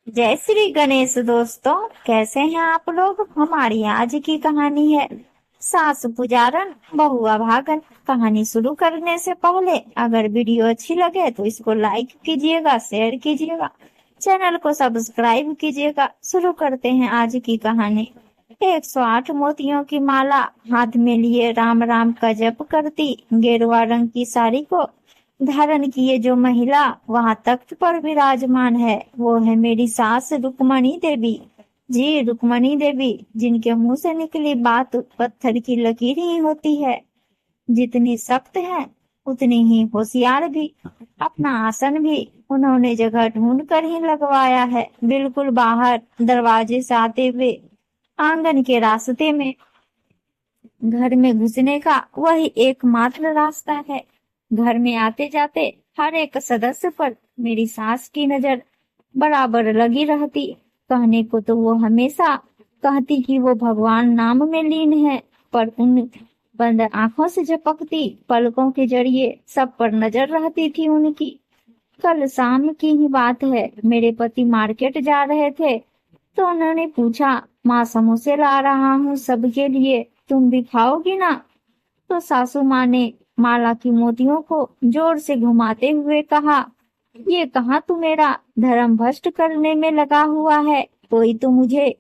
जय श्री गणेश दोस्तों। कैसे हैं आप लोग। हमारी आज की कहानी है सास पुजारन बहु अभागन। कहानी शुरू करने से पहले अगर वीडियो अच्छी लगे तो इसको लाइक कीजिएगा, शेयर कीजिएगा, चैनल को सब्सक्राइब कीजिएगा। शुरू करते हैं आज की कहानी। 108 मोतियों की माला हाथ में लिए राम राम का जप करती गेरुआ रंग की साड़ी को धारण किए जो महिला वहां तख्त पर विराजमान है वो है मेरी सास रुक्मणी देवी। जी, रुक्मणी देवी, जिनके मुंह से निकली बात पत्थर की लकीर ही होती है। जितनी सख्त है उतनी ही होशियार भी। अपना आसन भी उन्होंने जगह ढूंढ कर ही लगवाया है, बिल्कुल बाहर दरवाजे से आते हुए आंगन के रास्ते में। घर में घुसने का वही एकमात्र रास्ता है। घर में आते जाते हर एक सदस्य पर मेरी सास की नजर बराबर लगी रहती। कहने को तो वो हमेशा कहती कि वो भगवान नाम में लीन है, पर उन बंद आंखों से झपकती पलकों के जरिए सब पर नजर रहती थी उनकी। कल शाम की ही बात है, मेरे पति मार्केट जा रहे थे तो उन्होंने पूछा, माँ समोसे ला रहा हूँ सबके लिए, तुम भी खाओगी ना। तो सासू माँ ने माला की मोतियों को जोर से घुमाते हुए कहा, ये कहाँ तू मेरा धर्म भ्रष्ट करने में लगा हुआ है। कोई तो मुझे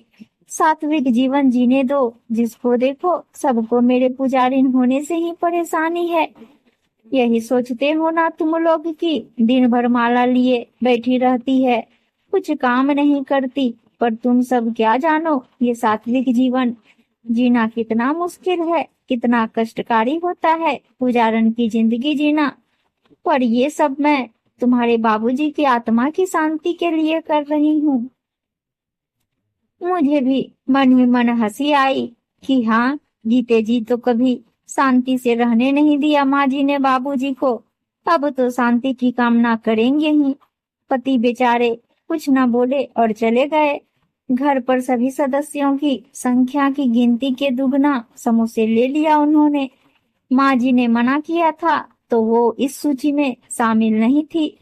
सात्विक जीवन जीने दो। जिसको देखो सबको मेरे पुजारिन होने से ही परेशानी है। यही सोचते हो ना तुम लोग कि दिन भर माला लिए बैठी रहती है, कुछ काम नहीं करती। पर तुम सब क्या जानो ये सात्विक जीवन जीना कितना मुश्किल है, कितना कष्टकारी होता है पुजारन की जिंदगी जीना। पर ये सब मैं तुम्हारे बाबूजी की आत्मा की शांति के लिए कर रही हूँ। मुझे भी मन ही मन हंसी आई कि हाँ, जीते जी तो कभी शांति से रहने नहीं दिया माँ जी ने बाबूजी को, अब तो शांति की कामना करेंगे ही। पति बेचारे कुछ न बोले और चले गए। घर पर सभी सदस्यों की संख्या की गिनती के दुगना समोसे ले लिया उन्होंने। माँ जी ने मना किया था तो वो इस सूची में शामिल नहीं थी।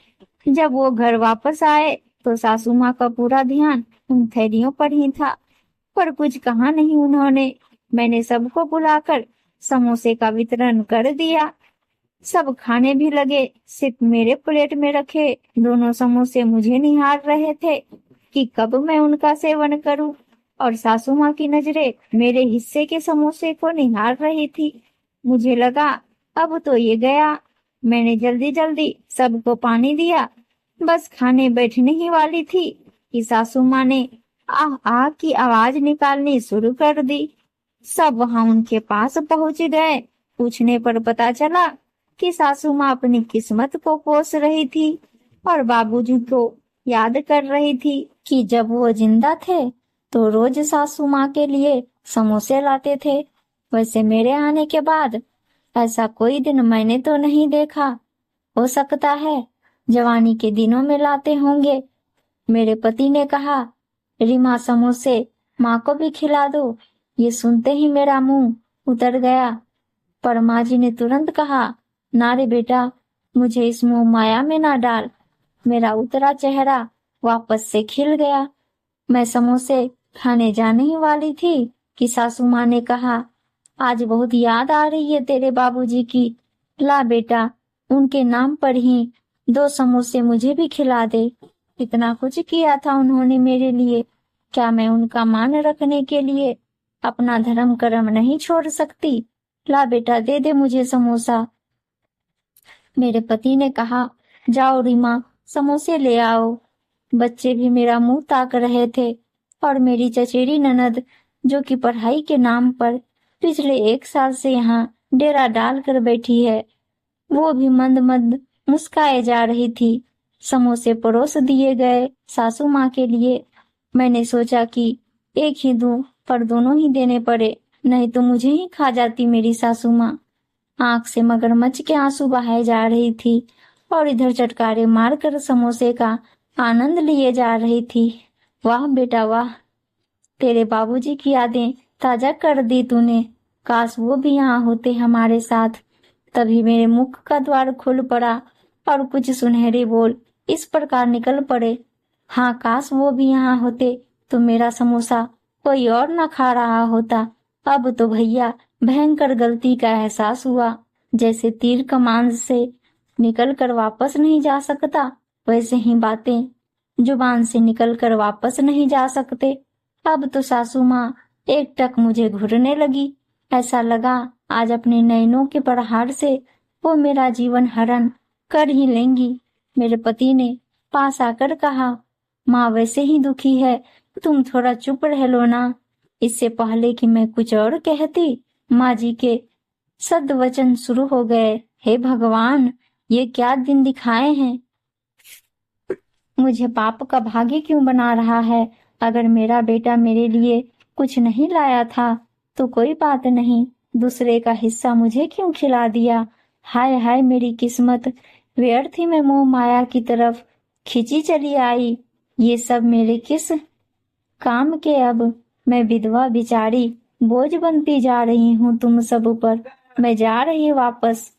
जब वो घर वापस आए तो सासू माँ का पूरा ध्यान उन थैलियों पर ही था, पर कुछ कहा नहीं उन्होंने। मैंने सबको बुलाकर समोसे का वितरण कर दिया। सब खाने भी लगे। सिर्फ मेरे प्लेट में रखे दोनों समोसे मुझे निहार रहे थे कि कब मैं उनका सेवन करूं, और सासू माँ की नजरें मेरे हिस्से के समोसे को निहार रही थी। मुझे लगा अब तो ये गया। मैंने जल्दी जल्दी सबको पानी दिया, बस खाने बैठने ही वाली थी कि सासू माँ ने आह आह की आवाज निकालनी शुरू कर दी। सब वहां उनके पास पहुंच गए। पूछने पर पता चला कि सासू माँ अपनी किस्मत को कोस रही थी और बाबूजी को याद कर रही थी कि जब वो जिंदा थे तो रोज सासू माँ के लिए समोसे लाते थे। वैसे मेरे आने के बाद ऐसा कोई दिन मैंने तो नहीं देखा। हो सकता है जवानी के दिनों में लाते होंगे। मेरे पति ने कहा, रीमा समोसे माँ को भी खिला दो। ये सुनते ही मेरा मुंह उतर गया, पर माँ जी ने तुरंत कहा, ना रे बेटा, मुझे इस मोह माया में ना डाल। मेरा उतरा चेहरा वापस से खिल गया। मैं समोसे खाने जाने ही वाली थी कि सासू माँ ने कहा, आज बहुत याद आ रही है तेरे बाबूजी की। ला बेटा, उनके नाम पर ही 2 समोसे मुझे भी खिला दे। इतना कुछ किया था उन्होंने मेरे लिए, क्या मैं उनका मान रखने के लिए अपना धर्म कर्म नहीं छोड़ सकती। ला बेटा, दे दे मुझे समोसा। मेरे पति ने कहा, जाओ रीमा, समोसे ले आओ। बच्चे भी मेरा मुंह ताक रहे थे, और मेरी चचेरी ननद, जो कि पढ़ाई के नाम पर पिछले 1 साल से यहाँ डेरा डाल कर बैठी है, वो भी मंद मंद मुस्काए जा रही थी। समोसे परोस दिए गए सासू माँ के लिए। मैंने सोचा कि एक ही दूं, पर दोनों ही देने पड़े, नहीं तो मुझे ही खा जाती मेरी सासू माँ। आंख से मगरमच्छ के आंसू बहाए जा रही थी और इधर चटकारे मारकर समोसे का आनंद लिए जा रही थी। वाह बेटा वाह, तेरे बाबूजी की यादें ताजा कर दी तूने। काश वो भी यहाँ होते हमारे साथ। तभी मेरे मुख का द्वार खुल पड़ा और कुछ सुनहरे बोल इस प्रकार निकल पड़े, हाँ, काश वो भी यहाँ होते तो मेरा समोसा कोई और न खा रहा होता। अब तो भैया भयंकर गलती का एहसास हुआ। जैसे तीर कमान से निकल कर वापस नहीं जा सकता, वैसे ही बातें जुबान से निकल कर वापस नहीं जा सकते। अब तो सासू माँ एकटक मुझे घूरने लगी। ऐसा लगा आज अपने नैनों के प्रहार से वो मेरा जीवन हरण कर ही लेंगी। मेरे पति ने पास आकर कहा, माँ वैसे ही दुखी है, तुम थोड़ा चुप रह लो ना। इससे पहले कि मैं कुछ और कहती, माँ जी के सद्वचन शुरू हो गए। हे भगवान, ये क्या दिन दिखाए हैं। मुझे पाप का भागी क्यों बना रहा है। अगर मेरा बेटा मेरे लिए कुछ नहीं लाया था तो कोई बात नहीं, दूसरे का हिस्सा मुझे क्यों खिला दिया। हाय हाय मेरी किस्मत, व्यर्थ ही मैं मोह माया की तरफ खिंची चली आई। ये सब मेरे किस काम के। अब मैं विधवा बिचारी बोझ बनती जा रही हूँ तुम सब पर। मैं जा रही वापस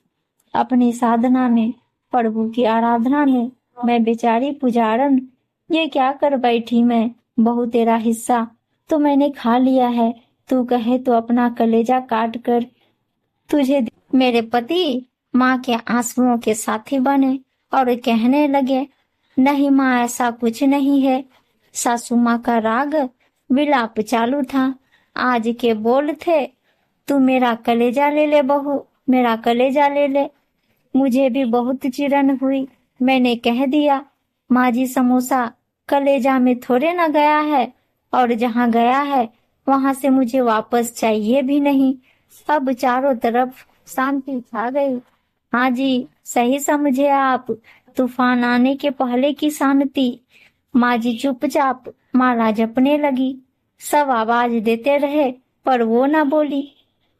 अपनी साधना में, प्रभु की आराधना में। मैं बेचारी पुजारन, ये क्या कर बैठी मैं। बहू तेरा हिस्सा तो मैंने खा लिया है, तू कहे तो अपना कलेजा काट कर तुझे मेरे पति माँ के आंसुओं के साथी बने और कहने लगे, नहीं माँ ऐसा कुछ नहीं है। सासू माँ का राग विलाप चालू था। आज के बोल थे, तू मेरा कलेजा ले ले बहू, मेरा कलेजा ले ले। मुझे भी बहुत चिरन हुई। मैंने कह दिया, माँ जी समोसा कलेजा में थोड़े न गया है, और जहाँ गया है वहां से मुझे वापस चाहिए भी नहीं। अब चारों तरफ शांति छा गई। हाँ जी, सही समझे आप, तूफान आने के पहले की शांति। माँ जी चुपचाप माला जपने लगी। सब आवाज देते रहे पर वो न बोली।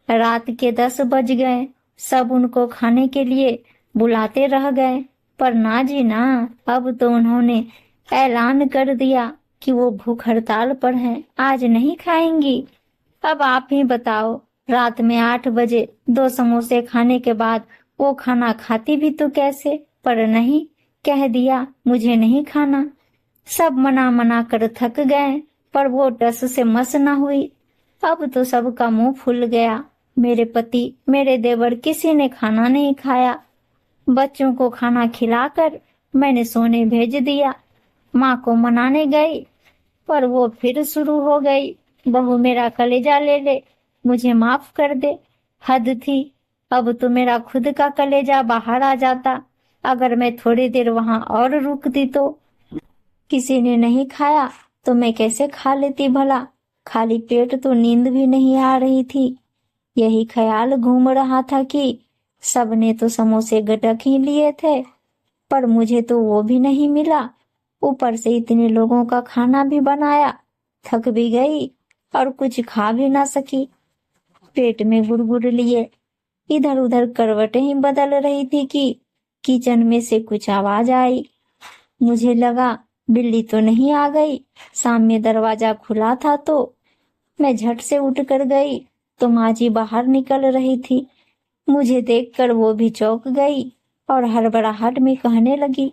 रात के 10 बज गए। सब उनको खाने के लिए बुलाते रह गए, पर ना जी ना, अब तो उन्होंने ऐलान कर दिया कि वो भूख हड़ताल पर हैं, आज नहीं खाएंगी। अब आप ही बताओ, रात में 8 बजे 2 समोसे खाने के बाद वो खाना खाती भी तो कैसे। पर नहीं, कह दिया मुझे नहीं खाना। सब मना मना कर थक गए, पर वो टस से मस न हुई। अब तो सबका मुंह फूल गया। मेरे पति, मेरे देवर, किसी ने खाना नहीं खाया। बच्चों को खाना खिलाकर मैंने सोने भेज दिया। माँ को मनाने गई, पर वो फिर शुरू हो गई, बहू मेरा कलेजा ले ले, मुझे माफ कर दे। हद थी, अब तो मेरा खुद का कलेजा बाहर आ जाता अगर मैं थोड़ी देर वहां और रुकती तो। किसी ने नहीं खाया तो मैं कैसे खा लेती भला। खाली पेट तो नींद भी नहीं आ रही थी। यही ख्याल घूम रहा था कि सबने तो समोसे गटक ही लिए थे, पर मुझे तो वो भी नहीं मिला। ऊपर से इतने लोगों का खाना भी बनाया, थक भी गई और कुछ खा भी ना सकी। पेट में गुड़गुड़ लिए इधर उधर करवटें ही बदल रही थी कि किचन में से कुछ आवाज आई। मुझे लगा बिल्ली तो नहीं आ गई। सामने दरवाजा खुला था तो मैं झट से उठ कर गई तो माँ जी बाहर निकल रही थी। मुझे देखकर वो भी चौंक गई और हड़बड़ाहट में कहने लगी,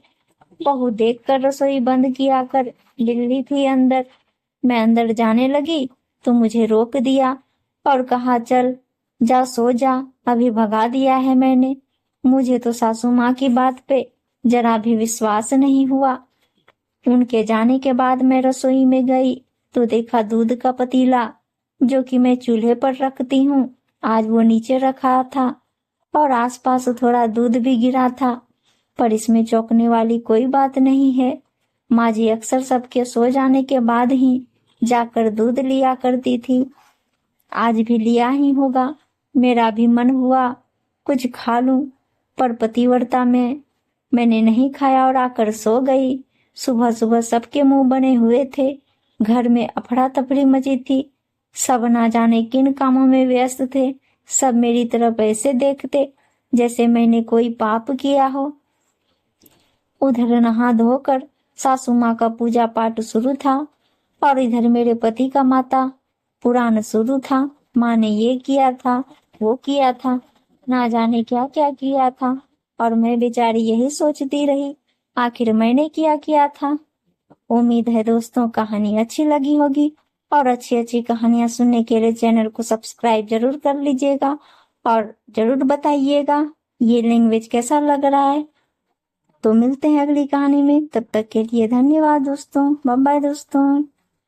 बहू देखकर रसोई बंद किया कर, बिल्ली थी अंदर। मैं अंदर जाने लगी तो मुझे रोक दिया और कहा, चल जा सो जा, अभी भगा दिया है मैंने। मुझे तो सासू माँ की बात पे जरा भी विश्वास नहीं हुआ। उनके जाने के बाद मैं रसोई में गई तो देखा दूध का पतीला जो कि मैं चूल्हे पर रखती हूँ, आज वो नीचे रखा था और आसपास थोड़ा दूध भी गिरा था। पर इसमें चौंकने वाली कोई बात नहीं है। माँ जी अक्सर सबके सो जाने के बाद ही जाकर दूध लिया करती थी। आज भी लिया ही होगा। मेरा भी मन हुआ कुछ खा लूं, पर पतिव्रता में मैंने नहीं खाया और आकर सो गई। सुबह सुबह सबके मुंह बने हुए थे। घर में अफरा तफरी मची थी। सब ना जाने किन कामों में व्यस्त थे। सब मेरी तरफ ऐसे देखते जैसे मैंने कोई पाप किया हो। उधर नहा धोकर सासू माँ का पूजा पाठ शुरू था और इधर मेरे पति का माता पुराण शुरू था। माँ ने ये किया था, वो किया था, ना जाने क्या क्या किया था, और मैं बेचारी यही सोचती रही, आखिर मैंने क्या किया था। उम्मीद है दोस्तों कहानी अच्छी लगी होगी, और अच्छी अच्छी कहानियां सुनने के लिए चैनल को सब्सक्राइब जरूर कर लीजिएगा और जरूर बताइएगा ये लैंग्वेज कैसा लग रहा है। तो मिलते हैं अगली कहानी में, तब तक के लिए धन्यवाद दोस्तों। बाय बाय दोस्तों।